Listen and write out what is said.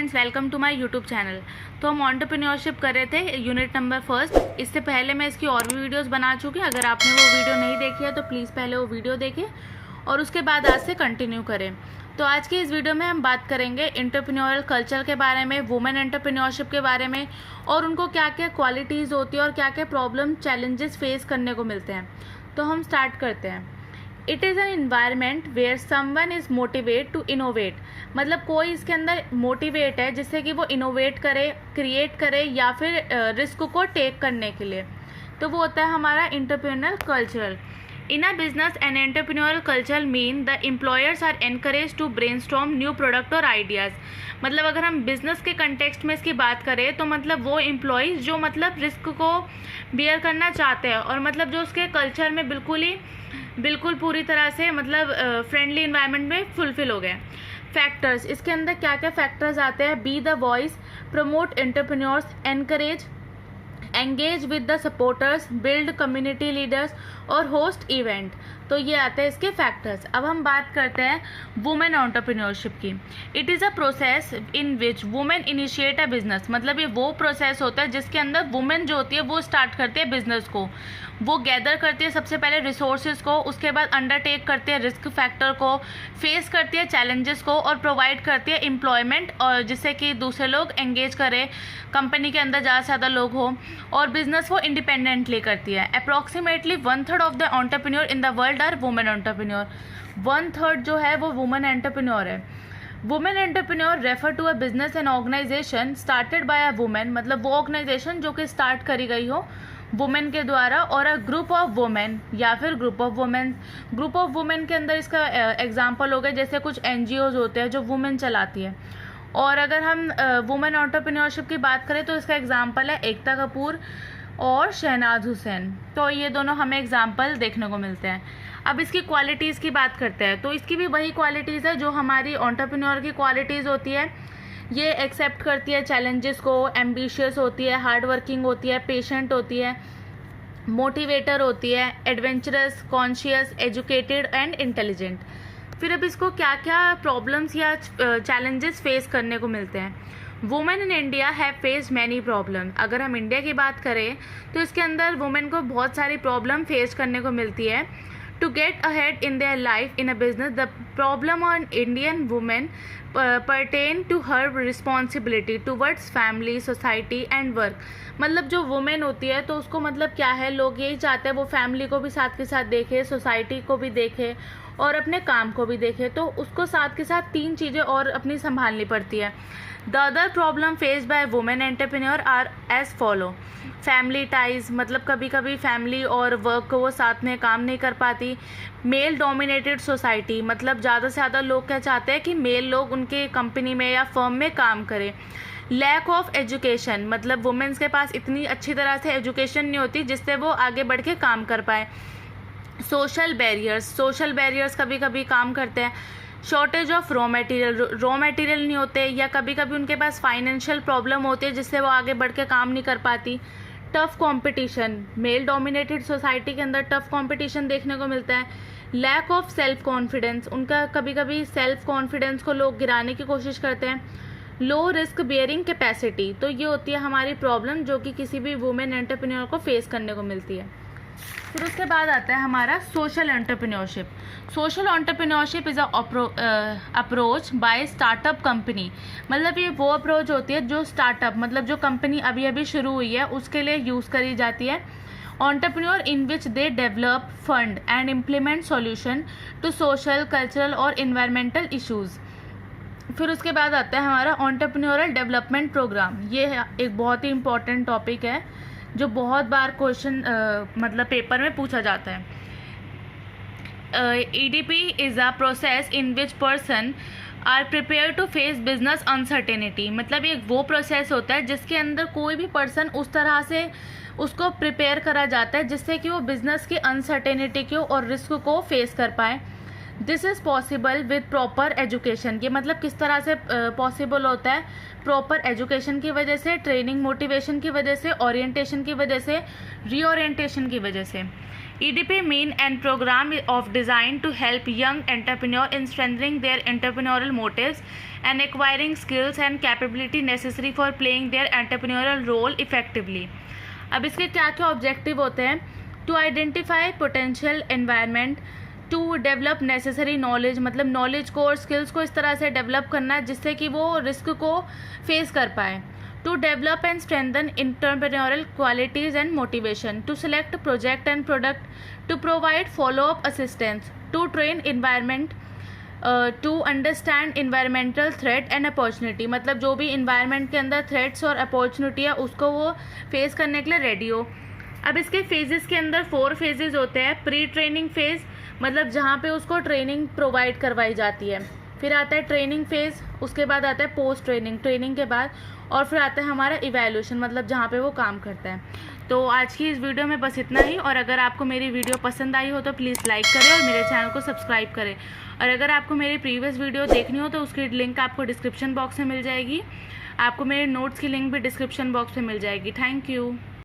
Friends, welcome to my YouTube channel. तो हम entrepreneurship कर रहे थे यूनिट नंबर फर्स्ट। इससे पहले मैं इसकी और भी वीडियोस बना चुकी हूँ। अगर आपने वो वीडियो नहीं देखी है तो प्लीज़ पहले वो वीडियो देखें और उसके बाद आज से कंटिन्यू करें। तो आज की इस वीडियो में हम बात करेंगे एंटरप्रेन्योरल कल्चर के बारे में, वुमेन एंटरप्रेन्योरशिप के बारे में और उनको क्या क्या क्वालिटीज़ होती है और क्या क्या प्रॉब्लम चैलेंजेस फेस करने को मिलते हैं। तो हम स्टार्ट करते हैं। It is an environment where someone is motivate to innovate. मतलब कोई इसके अंदर मोटिवेट है जिससे कि वो इनोवेट करे, क्रिएट करे या फिर रिस्क को टेक करने के लिए। तो वो होता है हमारा entrepreneurial culture. In a business and entrepreneurial culture mean the employers are encourage to brainstorm new product और आइडियाज़। मतलब अगर हम बिजनेस के कंटेक्स्ट में इसकी बात करें तो मतलब वो एम्प्लॉयज़ जो मतलब रिस्क को बियर करना चाहते हैं और मतलब जो उसके कल्चर में बिल्कुल पूरी तरह से मतलब फ्रेंडली इन्वायरमेंट में फुलफिल हो गए। फैक्टर्स, इसके अंदर क्या क्या फैक्टर्स आते हैं? Be the voice, promote entrepreneurs, encourage, engage with the supporters, build community leaders और होस्ट इवेंट। तो ये आते हैं इसके फैक्टर्स। अब हम बात करते हैं वुमेन एंटरप्रेन्योरशिप की। It is a process in which women initiate a business. मतलब ये वो प्रोसेस होता है जिसके अंदर वुमेन जो होती है वो स्टार्ट करती है बिजनेस को। वो गैदर करती है सबसे पहले रिसोर्सेज को, उसके बाद अंडरटेक करती है रिस्क फैक्टर को, फेस करती है चैलेंजेस को और प्रोवाइड करती है एम्प्लॉयमेंट और जिससे कि दूसरे लोग एंगेज करें, कंपनी के अंदर ज़्यादा से ज़्यादा लोग हो और बिजनेस वो इंडिपेंडेंटली करती है। Approximately 1/3 of the entrepreneur in the world are women entrepreneur. 1/3 जो है वो वुमेन एंटरप्रेन्योर है। Women entrepreneur refer to a business and organisation started by a women. मतलब वो ऑर्गेनाइजेशन जो कि स्टार्ट करी गई हो वुमेन के द्वारा, और अ ग्रुप ऑफ वुमेन या फिर group of women. Group of women के अंदर इसका एग्जाम्पल हो गया जैसे कुछ NGOs होते हैं जो वुमेन चलाती है। और अगर हम वुमेन एंटरप्रेन्योरशिप की बात करें तो इसका एग्जाम्पल है एकता कपूर और शहनाज हुसैन। तो ये दोनों हमें एग्जाम्पल देखने को मिलते हैं। अब इसकी क्वालिटीज़ की बात करते हैं तो इसकी भी वही क्वालिटीज़ है जो हमारी एंटरप्रेन्योर की क्वालिटीज़ होती है। ये एक्सेप्ट करती है चैलेंजेस को, एम्बिशियस होती है, हार्ड वर्किंग होती है, पेशेंट होती है, मोटिवेटर होती है, adventurous, conscious, educated and intelligent. फिर अब इसको क्या क्या प्रॉब्लम्स या चैलेंजेस फेस करने को मिलते हैं। Women in India have faced many problem. अगर हम इंडिया की बात करें तो इसके अंदर वुमेन को बहुत सारी प्रॉब्लम फेस करने को मिलती है। To get ahead in their life in a business, the problem on Indian women pertain to her responsibility towards family, society and work। मतलब जो वुमेन होती है तो उसको मतलब क्या है, लोग यही चाहते हैं वो फैमिली को भी साथ के साथ देखे, सोसाइटी को भी देखे और अपने काम को भी देखे। तो उसको साथ के साथ 3 चीज़ें और अपनी संभालनी पड़ती है। The other problem face by women entrepreneur are as follow. Family ties, मतलब कभी कभी फैमिली और वर्क को वो साथ में काम नहीं कर पाती। मेल डोमिनेटेड सोसाइटी, मतलब ज़्यादा से ज़्यादा लोग क्या चाहते हैं कि मेल लोग उनके कंपनी में या फर्म में काम करें। लैक ऑफ एजुकेशन, मतलब वुमेन्स के पास इतनी अच्छी तरह से एजुकेशन नहीं होती जिससे वो आगे बढ़ के काम कर पाए। सोशल बैरियर्स कभी कभी काम करते हैं। शॉर्टेज ऑफ रॉ मटेरियल नहीं होते या कभी कभी उनके पास फाइनेंशियल प्रॉब्लम होती है जिससे वो आगे बढ़ के काम नहीं कर पाती। Tough competition, male dominated society के अंदर टफ कंपटीशन देखने को मिलता है। लैक ऑफ सेल्फ कॉन्फिडेंस, उनका कभी कभी सेल्फ कॉन्फिडेंस को लोग गिराने की कोशिश करते हैं। लो रिस्क बियरिंग कैपेसिटी, तो ये होती है हमारी प्रॉब्लम जो कि किसी भी वुमेन एंटरप्रेन्योर को फेस करने को मिलती है। फिर उसके बाद आता है हमारा social entrepreneurship. Social entrepreneurship is approach by startup company. मतलब ये वो अप्रोच होती है जो स्टार्टअप, मतलब जो कंपनी अभी अभी शुरू हुई है उसके लिए यूज़ करी जाती है। Entrepreneur in which they develop, fund and implement solution to social, cultural और इन्वायरमेंटल इशूज़। फिर उसके बाद आता है हमारा एंटरप्रेन्योरल डेवलपमेंट प्रोग्राम। ये एक बहुत ही इंपॉर्टेंट टॉपिक है जो बहुत बार क्वेश्चन मतलब पेपर में पूछा जाता है। EDP is a process in which person are prepare to face business uncertainty. मतलब ये वो प्रोसेस होता है जिसके अंदर कोई भी पर्सन उस तरह से उसको प्रिपेयर करा जाता है जिससे कि वो बिजनेस की अनसर्टेनिटी को और रिस्क को फेस कर पाए। This is possible with proper education. ये मतलब किस तरह से पॉसिबल होता है? प्रॉपर एजुकेशन की वजह से, ट्रेनिंग मोटिवेशन की वजह से, ओरिएंटेशन की वजह से, रीओरिएंटेशन की वजह से। EDP mean and program of design to help young entrepreneur in strengthening their entrepreneurial motives and acquiring skills and capability necessary for playing their entrepreneurial role effectively. अब इसके क्या क्या ऑब्जेक्टिव होते हैं? To identify potential environment, to develop necessary knowledge, मतलब knowledge को और skills को इस तरह से डेवलप करना जिससे कि वो रिस्क को फेस कर पाए. To develop and strengthen entrepreneurial qualities and motivation, to select project and product, to provide follow-up assistance, to train environment, to understand environmental threat and opportunity, मतलब जो भी environment के अंदर threats और opportunity है उसको वो face करने के लिए ready हो. अब इसके phases के अंदर 4 phases होते हैं. प्री ट्रेनिंग फेज़, मतलब जहाँ पे उसको ट्रेनिंग प्रोवाइड करवाई जाती है. फिर आता है ट्रेनिंग फेज़, उसके बाद आता है पोस्ट ट्रेनिंग, ट्रेनिंग के बाद, और फिर आता है हमारा इवैल्यूएशन, मतलब जहाँ पे वो काम करता है. तो आज की इस वीडियो में बस इतना ही. और अगर आपको मेरी वीडियो पसंद आई हो तो प्लीज़ लाइक करें और मेरे चैनल को सब्सक्राइब करें. और अगर आपको मेरी प्रीवियस वीडियो देखनी हो तो उसकी लिंक आपको डिस्क्रिप्शन बॉक्स में मिल जाएगी. आपको मेरे नोट्स की लिंक भी डिस्क्रिप्शन बॉक्स में मिल जाएगी. Thank you.